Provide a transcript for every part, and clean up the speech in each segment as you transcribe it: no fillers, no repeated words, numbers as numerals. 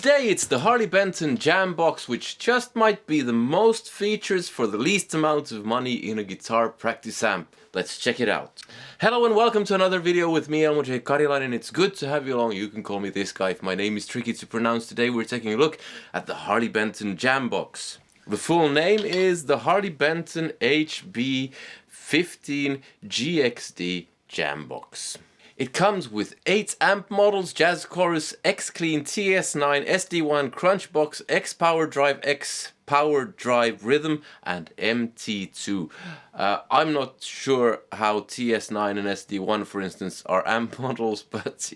Today it's the Harley Benton JamBox, which just might be the most features for the least amount of money in a guitar practice amp. Let's check it out. Hello and welcome to another video with me, Elmo J. Karilainen. It's good to have you along. You can call me this guy if my name is tricky to pronounce. Today we're taking a look at the Harley Benton JamBox. The full name is the Harley Benton HB-15GXD JamBox. It comes with 8 amp models: Jazz Chorus, X Clean, TS9, SD1, Crunchbox, X Power Drive, X Power Drive Rhythm, and MT2. I'm not sure how TS9 and SD1, for instance, are amp models, but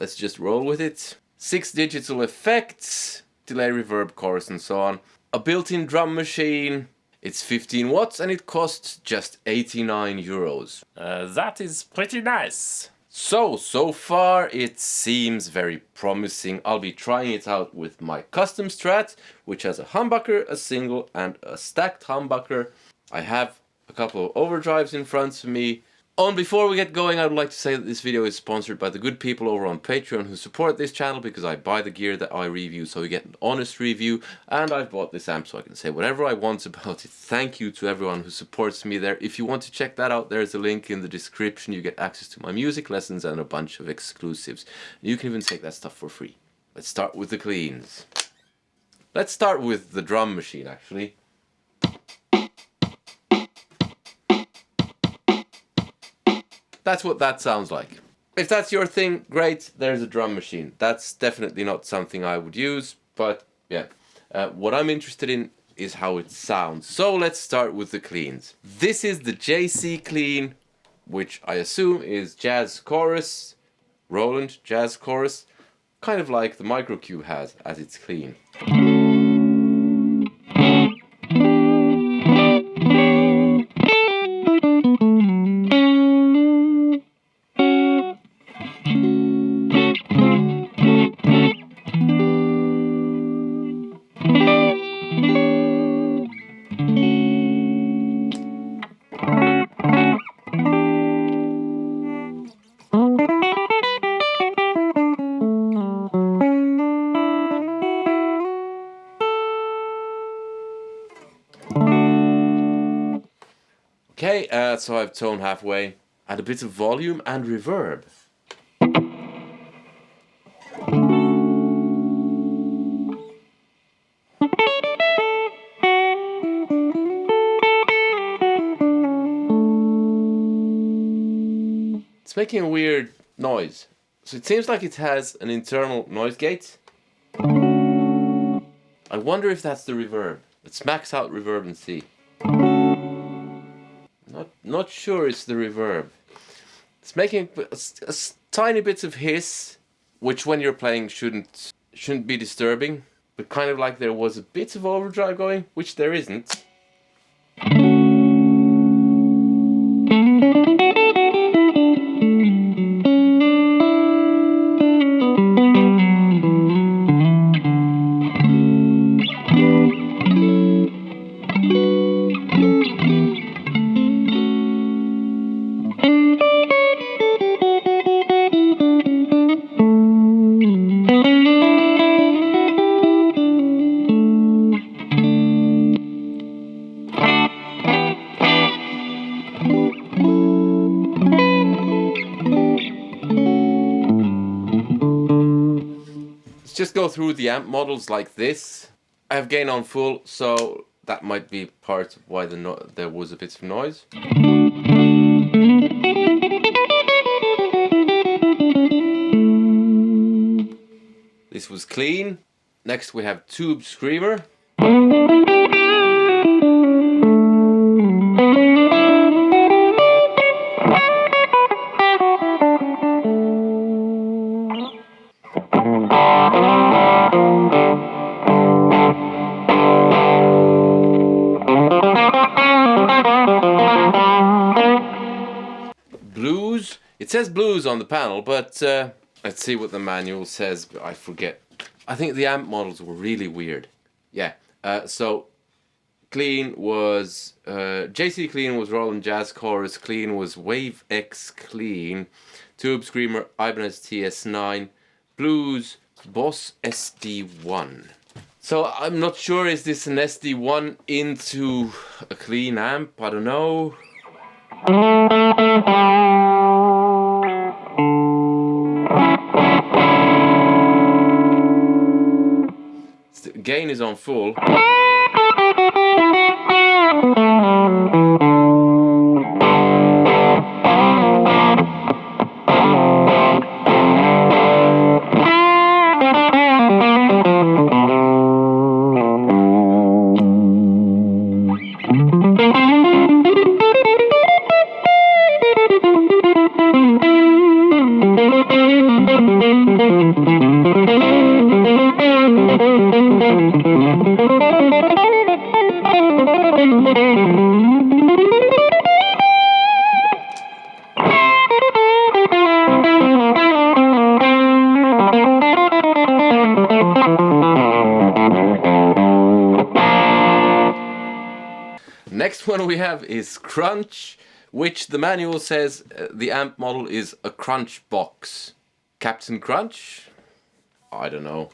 let's just roll with it. 6 digital effects, delay, reverb, chorus, and so on. A built-in drum machine. It's 15 watts and it costs just 89 euros. That is pretty nice. So far it seems very promising. I'll be trying it out with my custom Strat, which has a humbucker, a single, and a stacked humbucker. I have a couple of overdrives in front of me. And before we get going, I would like to say that this video is sponsored by the good people over on Patreon who support this channel, because I buy the gear that I review, so you get an honest review. And I've bought this amp so I can say whatever I want about it. Thank you to everyone who supports me there. If you want to check that out, there's a link in the description. You get access to my music lessons and a bunch of exclusives. You can even take that stuff for free. Let's start with the cleans. Let's start with the drum machine, actually. That's what that sounds like. If that's your thing, great, there's a drum machine. That's definitely not something I would use, but yeah. What I'm interested in is how it sounds. So let's start with the cleans. This is the JC clean, which I assume is Jazz Chorus, Roland Jazz Chorus, kind of like the Microcube has as its clean. Okay, so I've toned halfway. Add a bit of volume and reverb. It's making a weird noise. So it seems like it has an internal noise gate. I wonder if that's the reverb. Let's max out reverb and see. Not sure it's the reverb. It's making a tiny bit of hiss, which when you're playing shouldn't be disturbing, but kind of like there was a bit of overdrive going, which there isn't. Just go through the amp models like this. I have gain on full, so that might be part of why there was a bit of noise. This was clean. Next we have Tube Screamer. Blues. It says blues on the panel, but let's see what the manual says. I forget. I think the amp models were really weird. Yeah. So clean was JC clean was Roland Jazz Chorus. Clean was Wave X clean. Tube Screamer Ibanez TS9. Blues Boss SD1. So I'm not sure, is this an SD1 into a clean amp? I don't know. The gain is on full. Next one we have is Crunch, which the manual says the amp model is a Crunch box. Captain Crunch? I don't know.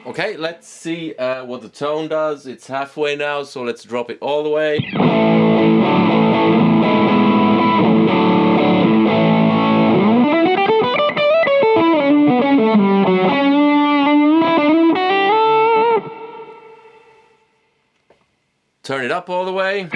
Okay, let's see what the tone does. It's halfway now, so let's drop it all the way. Turn it up all the way.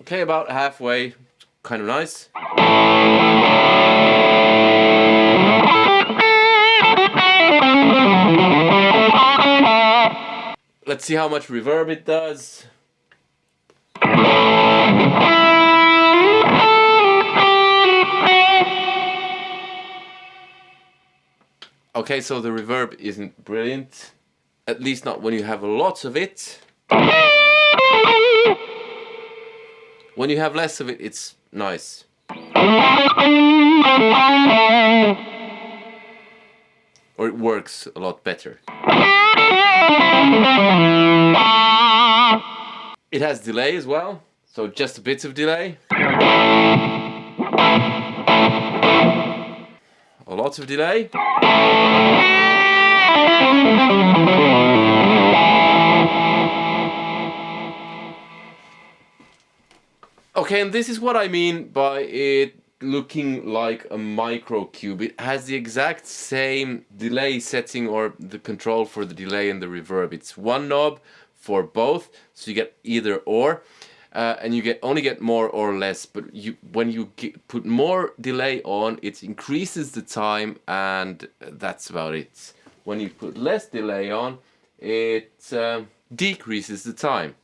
Okay, about halfway, kind of nice. Let's see how much reverb it does. Okay, so the reverb isn't brilliant, at least not when you have lots of it. When you have less of it, it's nice. Or it works a lot better. It has delay as well, so just a bit of delay. A lot of delay. Okay, and this is what I mean by it looking like a micro cube. It has the exact same delay setting, or the control for the delay and the reverb. It's one knob for both, so you get either or, and you only get more or less. But when you put more delay on, it increases the time, and that's about it. When you put less delay on, it decreases the time.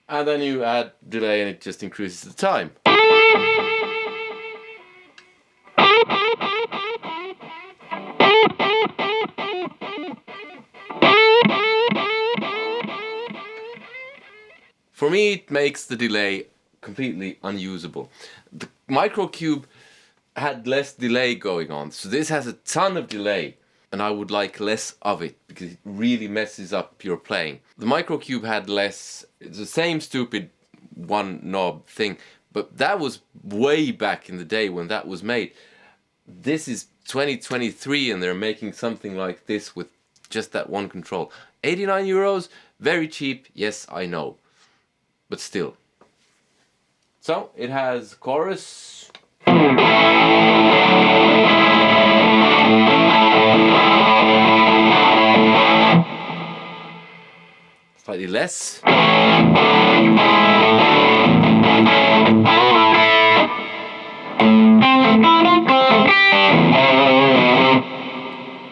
And then you add delay and it just increases the time. For me, it makes the delay completely unusable. The Microcube had less delay going on, so this has a ton of delay, and I would like less of it because it really messes up your playing. The Microcube had less, it's the same stupid one knob thing, but that was way back in the day when that was made. This is 2023 and they're making something like this with just that one control. 89 euros, very cheap, yes, I know, but still. So it has chorus. Slightly less.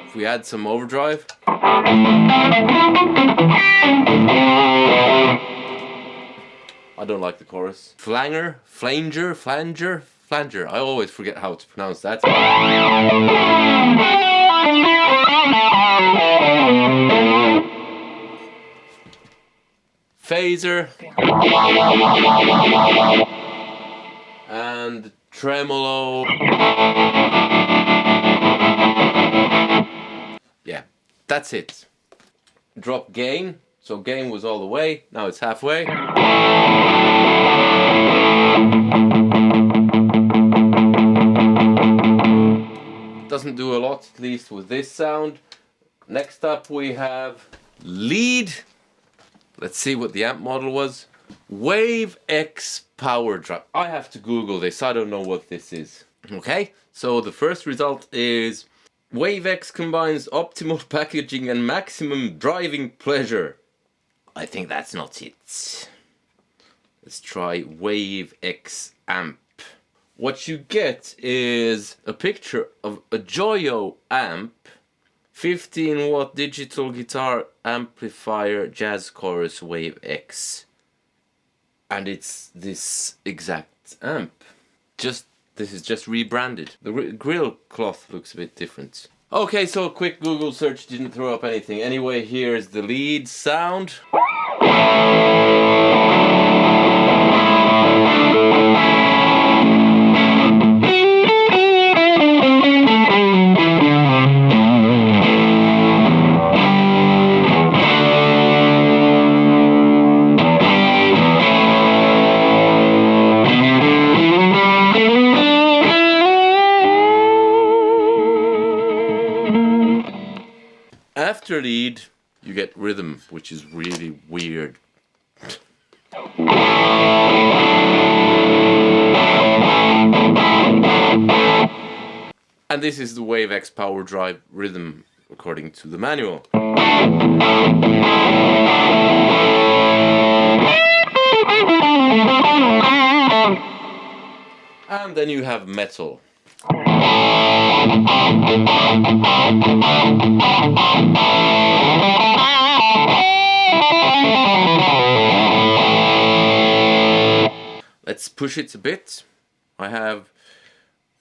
If we add some overdrive. I don't like the chorus. Flanger, flanger. I always forget how to pronounce that. Phaser. And tremolo. Yeah, that's it. Drop gain. So gain was all the way, now it's halfway. Doesn't do a lot, at least with this sound. Next up we have lead. Let's see what the amp model was. Wave X Power Drive. I have to Google this, I don't know what this is. Okay, so the first result is Wave X combines optimal packaging and maximum driving pleasure. I think that's not it. Let's try Wave X amp. What you get is a picture of a Joyo amp, 15 watt digital guitar amplifier, jazz chorus, Wave X. And it's this exact amp. This is just rebranded. The grill cloth looks a bit different. Okay, so a quick Google search didn't throw up anything. Anyway, here's the lead sound. After lead, you get rhythm, which is really weird. And this is the Wave X Power Drive rhythm, according to the manual. And then you have metal. Let's push it a bit. I have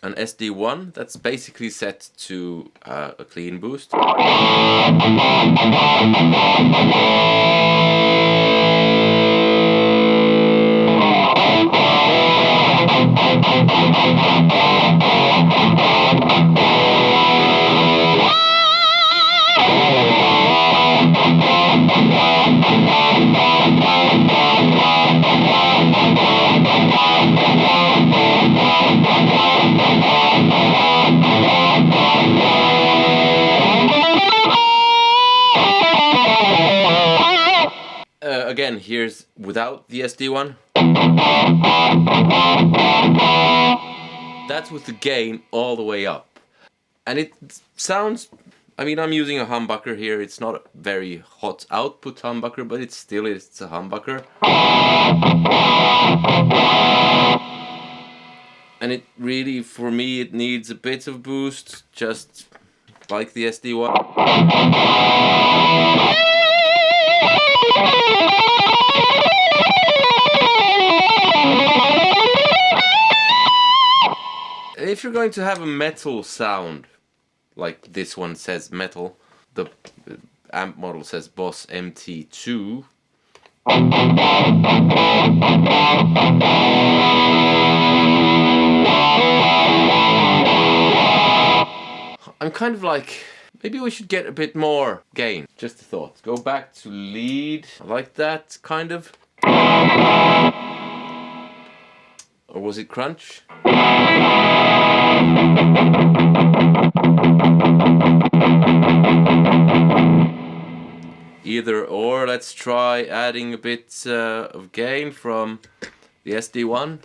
an SD1 that's basically set to a clean boost. Again, here's without the SD1. That's with the gain all the way up. And it sounds, I mean, I'm using a humbucker here. It's not a very hot output humbucker, but it's a humbucker. And it really, for me, it needs a bit of boost, just like the SD1. If you're going to have a metal sound, like this one says metal, the amp model says Boss MT2. I'm kind of like, maybe we should get a bit more gain. Just a thought. Go back to lead, like that, kind of. Or was it crunch? Either or, let's try adding a bit of gain from The SD one.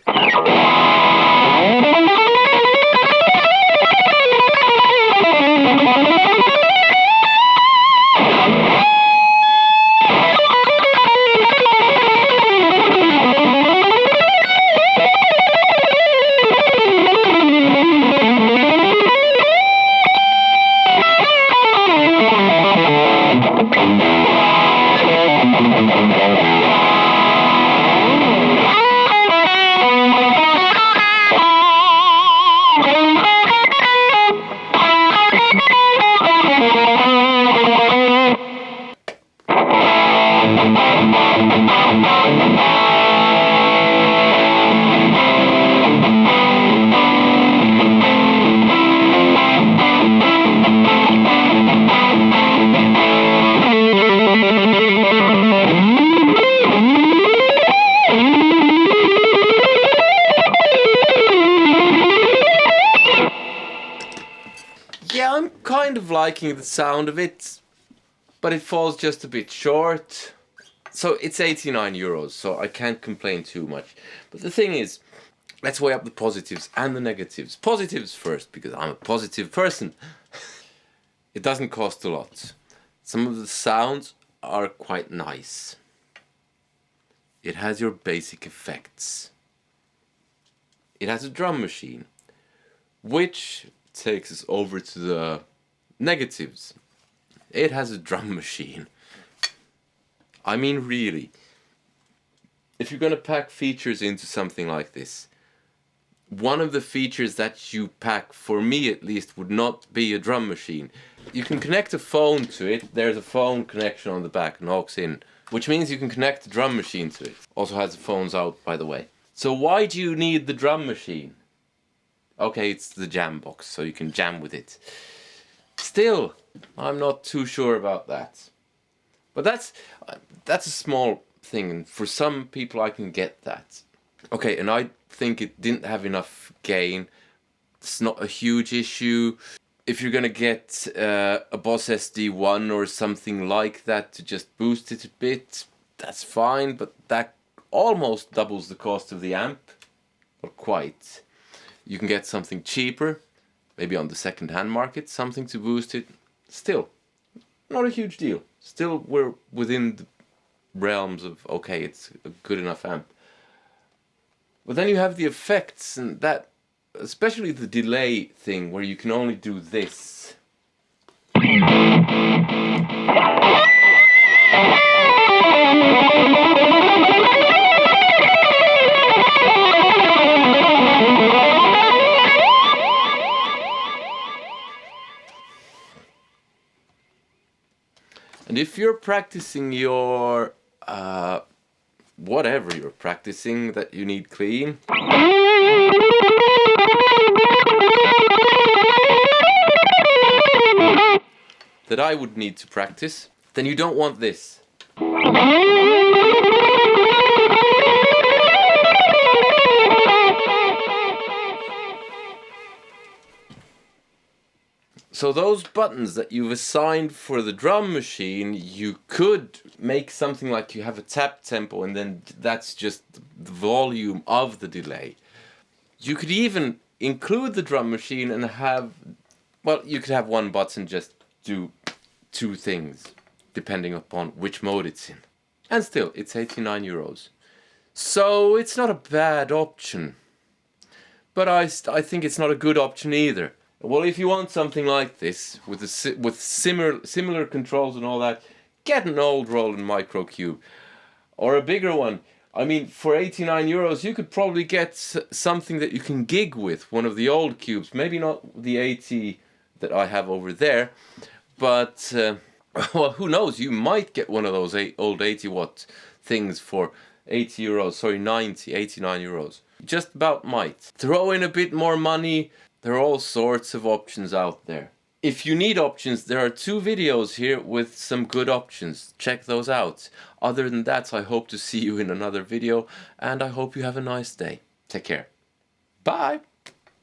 Yeah, I'm kind of liking the sound of it, but it falls just a bit short. So it's 89 euros, so I can't complain too much. But the thing is, let's weigh up the positives and the negatives. Positives first, because I'm a positive person. It doesn't cost a lot. Some of the sounds are quite nice. It has your basic effects. It has a drum machine, which takes us over to the negatives. It has a drum machine. I mean, really, if you're gonna pack features into something like this, one of the features that you pack, for me at least, would not be a drum machine. You can connect a phone to it. There's a phone connection on the back and aux in, which means you can connect the drum machine to it. Also has the phones out, by the way. So why do you need the drum machine? Okay, it's the JamBox, so you can jam with it. Still, I'm not too sure about that. But that's a small thing, and for some people I can get that. Okay, and I think it didn't have enough gain. It's not a huge issue. If you're gonna get a Boss SD1 or something like that to just boost it a bit, that's fine, but that almost doubles the cost of the amp. Not quite. You can get something cheaper, maybe on the second-hand market, something to boost it. Still, not a huge deal. Still, we're within the realms of, okay, it's a good enough amp. But then you have the effects, and that, especially the delay thing, where you can only do this. And if you're practicing your, whatever you're practicing that you need clean, that I would need to practice, then you don't want this. So those buttons that you've assigned for the drum machine, you could make something like you have a tap tempo and then that's just the volume of the delay. You could even include the drum machine and have, well, you could have one button just do two things, depending upon which mode it's in. And still, it's 89 euros. So it's not a bad option. But I think it's not a good option either. Well, if you want something like this, with similar controls and all that, get an old Roland Micro Cube. Or a bigger one. I mean, for 89 euros, you could probably get something that you can gig with, one of the old cubes. Maybe not the 80 that I have over there, but, well, who knows? You might get one of those old 80-watt things for 80 euros, sorry, 89 euros. Just about might. Throw in a bit more money. There are all sorts of options out there. If you need options, there are 2 videos here with some good options. Check those out. Other than that, I hope to see you in another video, and I hope you have a nice day. Take care. Bye!